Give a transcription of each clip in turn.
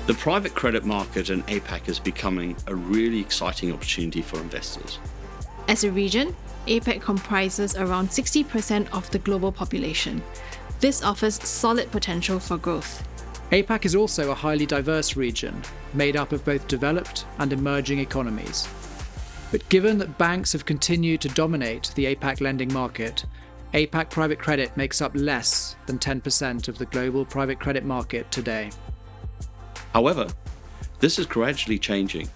The private credit market in APAC is becoming a really exciting opportunity for investors. As a region, APAC comprises around 60% of the global population. This offers solid potential for growth. APAC is also a highly diverse region, made up of both developed and emerging economies. But given that banks have continued to dominate the APAC lending market, APAC private credit makes up less than 10% of the global private credit market today. However, this is gradually changing,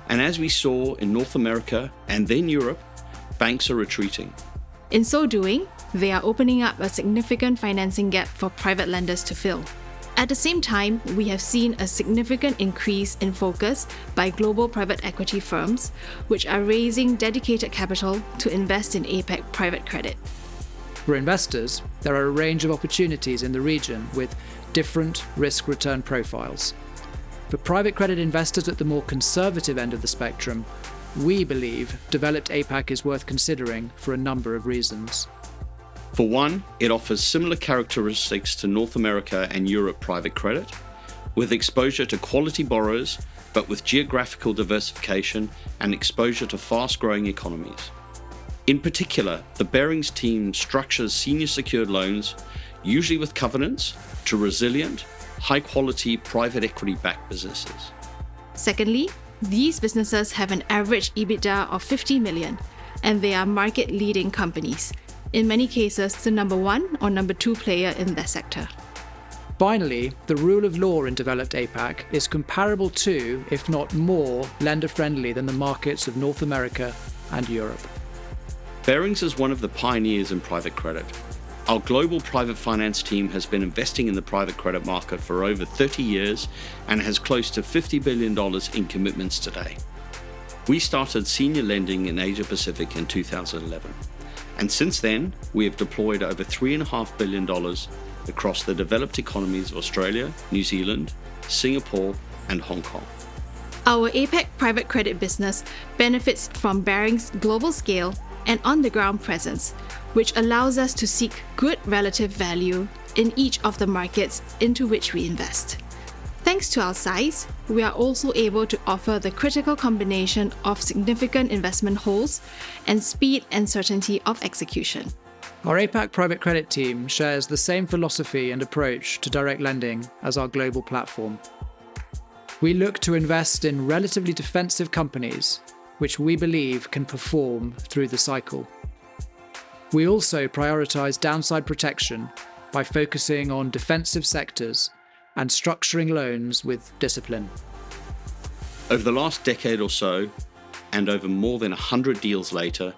and as we saw in North America and then Europe, banks are retreating. In so doing, they are opening up a significant financing gap for private lenders to fill. At the same time, we have seen a significant increase in focus by global private equity firms, which are raising dedicated capital to invest in APAC private credit. For investors, there are a range of opportunities in the region with different risk-return profiles. For private credit investors at the more conservative end of the spectrum, we believe developed APAC is worth considering for a number of reasons. For one, it offers similar characteristics to North America and Europe private credit, with exposure to quality borrowers, but with geographical diversification and exposure to fast-growing economies. In particular, the Bearings team structures senior secured loans, usually with covenants, to resilient, high-quality private equity-backed businesses. Secondly, these businesses have an average EBITDA of 50 million, and they are market-leading companies, in many cases the number one or number two player in their sector. Finally, the rule of law in developed APAC is comparable to, if not more, lender-friendly than the markets of North America and Europe. Bearings is one of the pioneers in private credit. Our global private finance team has been investing in the private credit market for over 30 years and has close to $50 billion in commitments today. We started senior lending in Asia Pacific in 2011. And since then, we have deployed over $3.5 billion across the developed economies of Australia, New Zealand, Singapore, and Hong Kong. Our APAC private credit business benefits from Bearings' global scale and on-the-ground presence, which allows us to seek good relative value in each of the markets into which we invest. Thanks to our size, we are also able to offer the critical combination of significant investment holes and speed and certainty of execution. Our APAC private credit team shares the same philosophy and approach to direct lending as our global platform. We look to invest in relatively defensive companies, which we believe can perform through the cycle. We also prioritize downside protection by focusing on defensive sectors and structuring loans with discipline. Over the last decade or so, and over more than 100 deals later,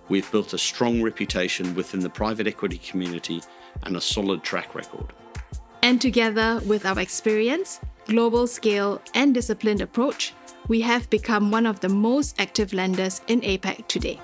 we've built a strong reputation within the private equity community and a solid track record. And together with our experience, global scale, and disciplined approach, we have become one of the most active lenders in APAC today.